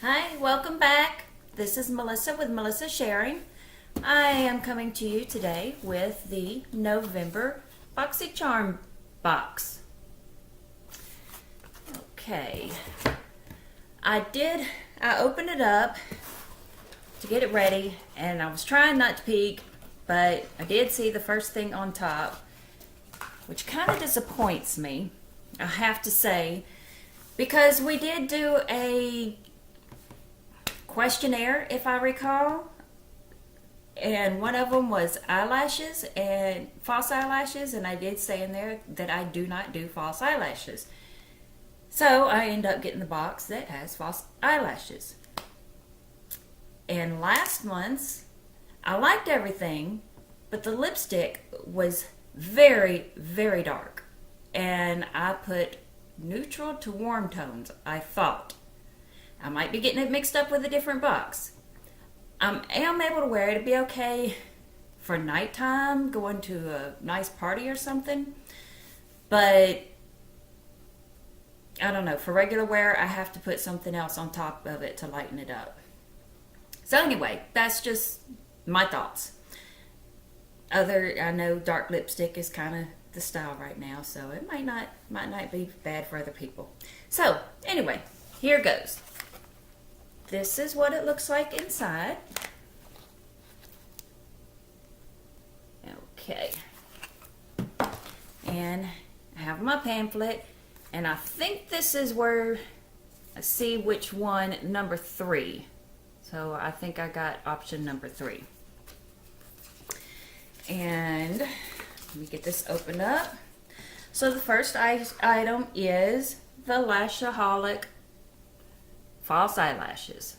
Hi, welcome back. This is Melissa with Melissa Sharing. I am coming to you today with the November Boxycharm box. Okay, I opened it up to get it ready and I was trying not to peek, but I did see the first thing on top, which kind of disappoints me, I have to say, because we did do a questionnaire, if I recall, and one of them was eyelashes and false eyelashes, and I did say in there that I do not do false eyelashes. So I end up getting the box that has false eyelashes. And last month's, I liked everything, but the lipstick was very, very dark. And I put neutral to warm tones, I thought. I might be getting it mixed up with a different box. I am able to wear it. It'd be okay for nighttime, going to a nice party or something. But, I don't know, for regular wear, I have to put something else on top of it to lighten it up. So anyway, that's just my thoughts. I know dark lipstick is kind of the style right now, so it might not be bad for other people. So, anyway, here goes. This is what it looks like inside. Okay. And I have my pamphlet, and I think this is where I see which one, number 3. So I think I got option number 3. And let me get this opened up. So the first item is the Lahalolic false eyelashes.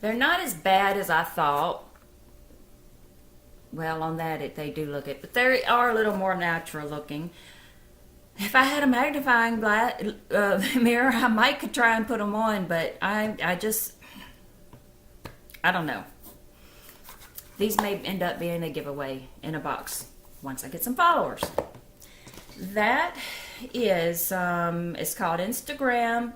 They're not as bad as I thought. Well, on that they do look it, but they are a little more natural looking. If I had a magnifying mirror, I might could try and put them on, but I don't know. These may end up being a giveaway in a box once I get some followers. That is, it's called Instaglam,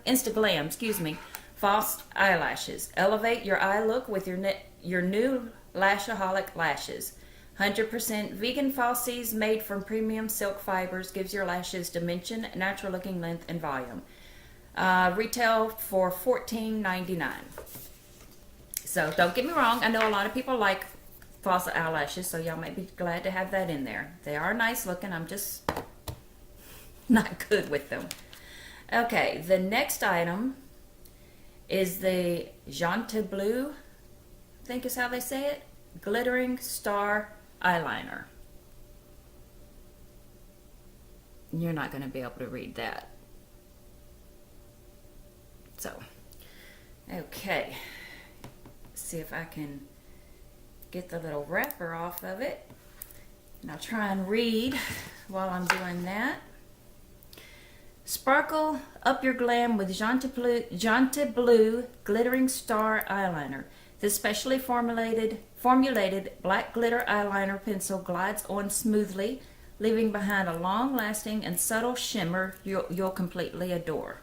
excuse me, false eyelashes. Elevate your eye look with your new Lahalolic lashes. 100% vegan falsies made from premium silk fibers, gives your lashes dimension, natural looking length, and volume. Retail for $14.99. So don't get me wrong, I know a lot of people like false eyelashes, so y'all might be glad to have that in there. They are nice looking, I'm just not good with them. Okay, the next item is the Jonteblu, I think is how they say it, Glittering Star Eyeliner. You're not going to be able to read that. So, okay. Let's see if I can get the little wrapper off of it. And I'll try and read while I'm doing that. Sparkle up your glam with Jonteblu Glittering Star Eyeliner. This specially formulated black glitter eyeliner pencil glides on smoothly, leaving behind a long-lasting and subtle shimmer you'll completely adore.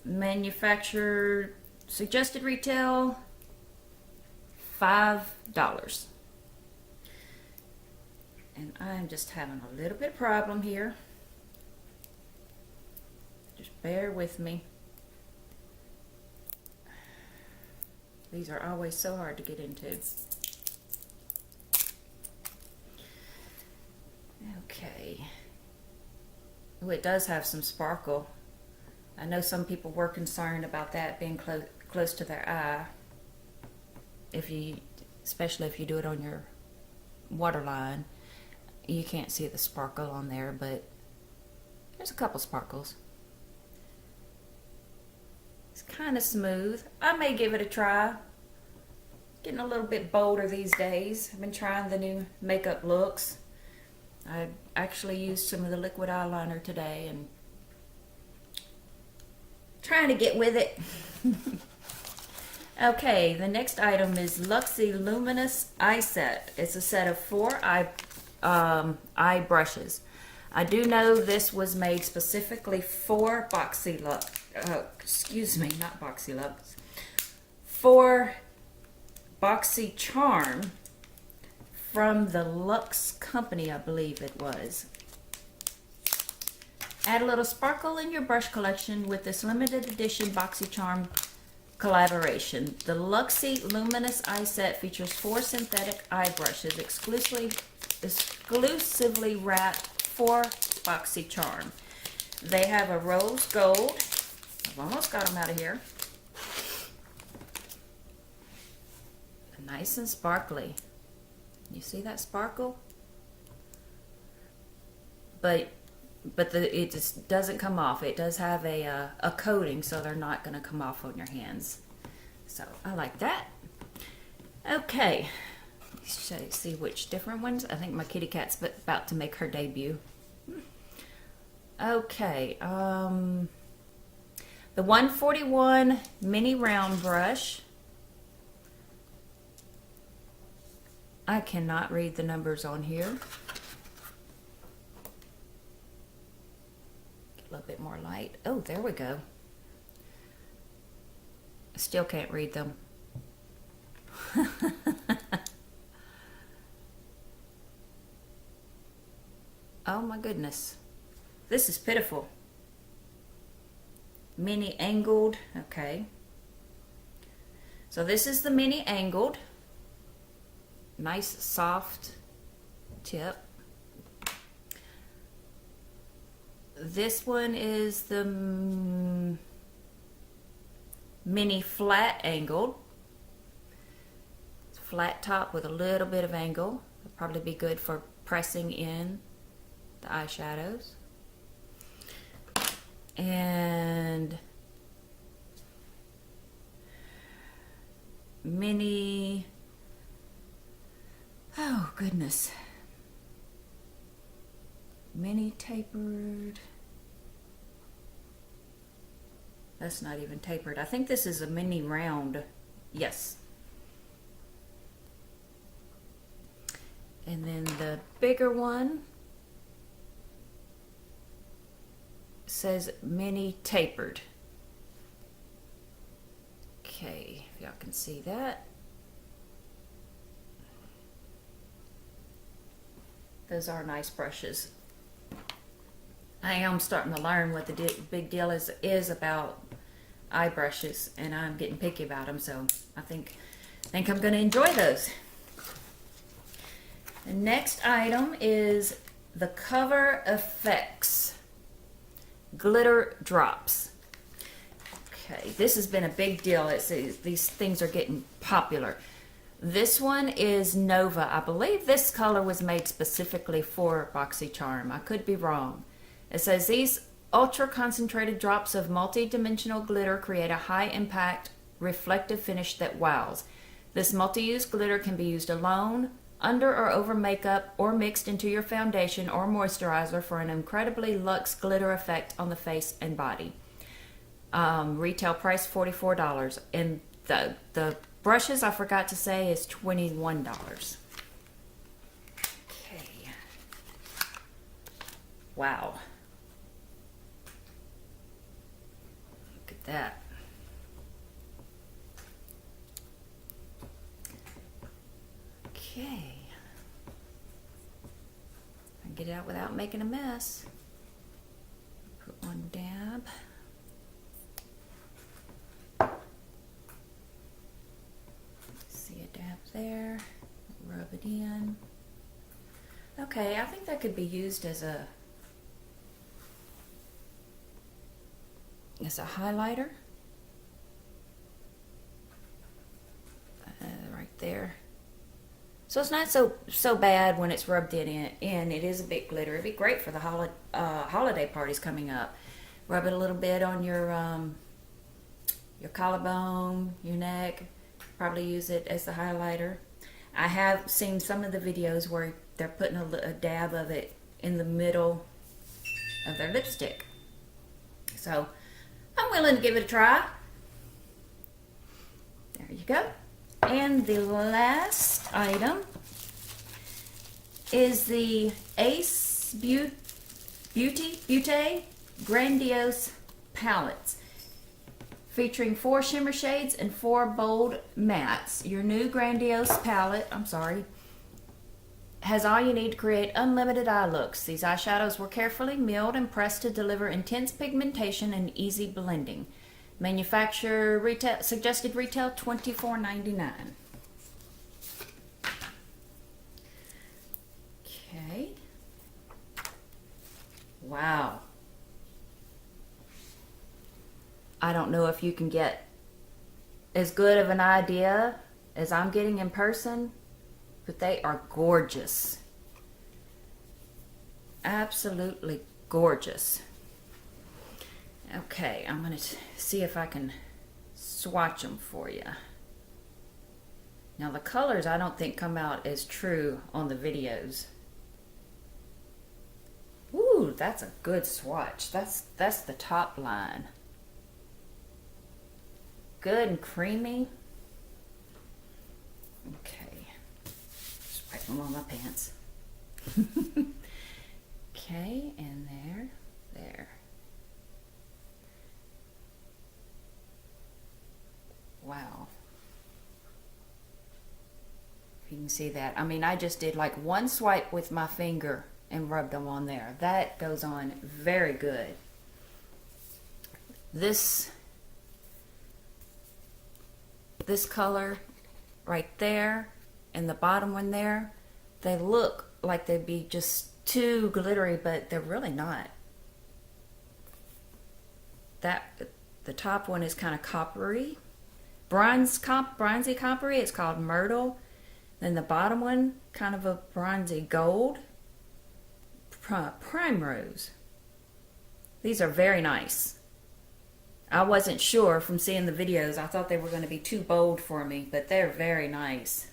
Manufacturer suggested retail $5. And I'm just having a little bit of problem here. Just bear with me. These are always so hard to get into. Okay. Oh, it does have some sparkle. I know some people were concerned about that being close to their eye. Especially if you do it on your waterline. You can't see the sparkle on there, but there's a couple sparkles. It's kind of smooth. I may give it a try. Getting a little bit bolder these days. I've been trying the new makeup looks. I actually used some of the liquid eyeliner today and trying to get with it. Okay, the next item is Luxy Luminous Eye Set. It's a set of 4 eye brushes. I do know this was made specifically for Boxycharm, excuse me, not Boxycharm, for Boxycharm from the Luxe company, I believe it was. Add a little sparkle in your brush collection with this limited edition Boxycharm collaboration. The Luxie Luminous eye set features 4 synthetic eye brushes exclusively wrapped for Boxycharm. They have a rose gold. I've almost got them out of here. Nice and sparkly. You see that sparkle? But it just doesn't come off. It does have a coating, so they're not going to come off on your hands. So I like that. Okay, let's see which different ones. I think my kitty cat's about to make her debut. Okay, the 141 mini round brush. I cannot read the numbers on here. Get a little bit more light. Oh, there we go. I still can't read them. Oh my goodness. This is pitiful. Mini angled. Okay. So this is the mini angled. Nice soft tip. This one is the mini flat angled. It's flat top with a little bit of angle. It'll probably be good for pressing in the eyeshadows. And mini, oh goodness, mini tapered. That's not even tapered. I think this is a mini round. Yes. And then the bigger one says mini tapered. Okay, if y'all can see that. Those are nice brushes. I am starting to learn what the big deal is about eye brushes, and I'm getting picky about them, so I think I'm going to enjoy those. The next item is the CoverFX Glitter Drops. Okay, this has been a big deal. These things are getting popular. This one is Nova. I believe this color was made specifically for Boxycharm. I could be wrong. It says these ultra concentrated drops of multi-dimensional glitter create a high impact reflective finish that wows. This multi-use glitter can be used alone, under or over makeup, or mixed into your foundation or moisturizer for an incredibly luxe glitter effect on the face and body. Retail price $44, and the brushes, I forgot to say, is $21. Okay. Wow. Look at that. Okay. I can get it out without making a mess. Put one dab. See a dab there. Rub it in. Okay, I think that could be used as a highlighter. Right there. So it's not so bad when it's rubbed in. It is a bit glitter. It'd be great for the holiday parties coming up. Rub it a little bit on your collarbone, your neck. Probably use it as the highlighter. I have seen some of the videos where they're putting a dab of it in the middle of their lipstick. So I'm willing to give it a try. There you go. And the last item is the Beaute Beaute Grandoise Palettes, featuring 4 shimmer shades and 4 bold mattes. Your new Grandiose palette, has all you need to create unlimited eye looks. These eyeshadows were carefully milled and pressed to deliver intense pigmentation and easy blending. Manufacturer retail, suggested retail $24.99. Okay. Wow. I don't know if you can get as good of an idea as I'm getting in person, but they are gorgeous. Absolutely gorgeous. Okay, I'm going to see if I can swatch them for you. Now the colors I don't think come out as true on the videos. Ooh, that's a good swatch. That's the top line. Good and creamy. Okay. Just wipe them on my pants. Okay, and there. Wow. If you can see that. I mean, I just did like one swipe with my finger and rubbed them on there. That goes on very good. This color right there and the bottom one there, they look like they'd be just too glittery, but they're really not. The top one is kind of coppery, bronzy coppery. It's called Myrtle. Then the bottom one, kind of a bronzy gold, primrose. These are very nice. I wasn't sure from seeing the videos. I thought they were going to be too bold for me, but they're very nice.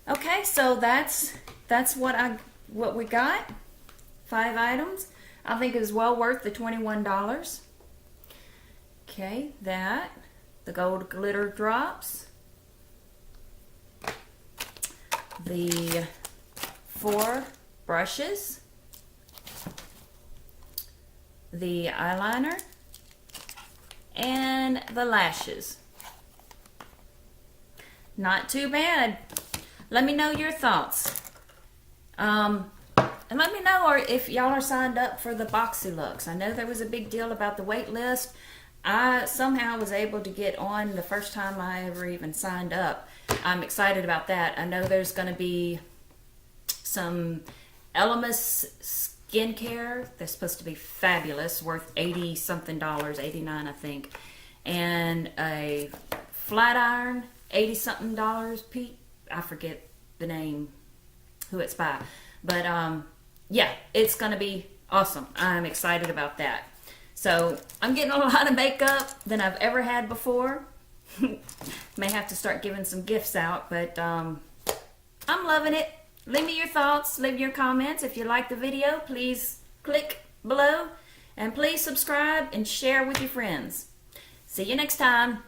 Okay, so that's what we got. 5 items. I think it was well worth the $21. Okay, the gold glitter drops, the 4 brushes, the eyeliner, and the lashes. Not too bad. Let me know your thoughts. And let me know if y'all are signed up for the Boxyluxe. I know there was a big deal about the wait list. I somehow was able to get on the first time I ever even signed up. I'm excited about that. I know there's going to be some Elemis skincare. They're supposed to be fabulous, worth $80 something, $89 I think. And a flat iron, $80 something. I forget the name, who it's by. But yeah, it's going to be awesome. I'm excited about that. So I'm getting a lot of makeup than I've ever had before. May have to start giving some gifts out, but I'm loving it. Leave me your thoughts, leave your comments. If you like the video, please click below, and please subscribe and share with your friends. See you next time.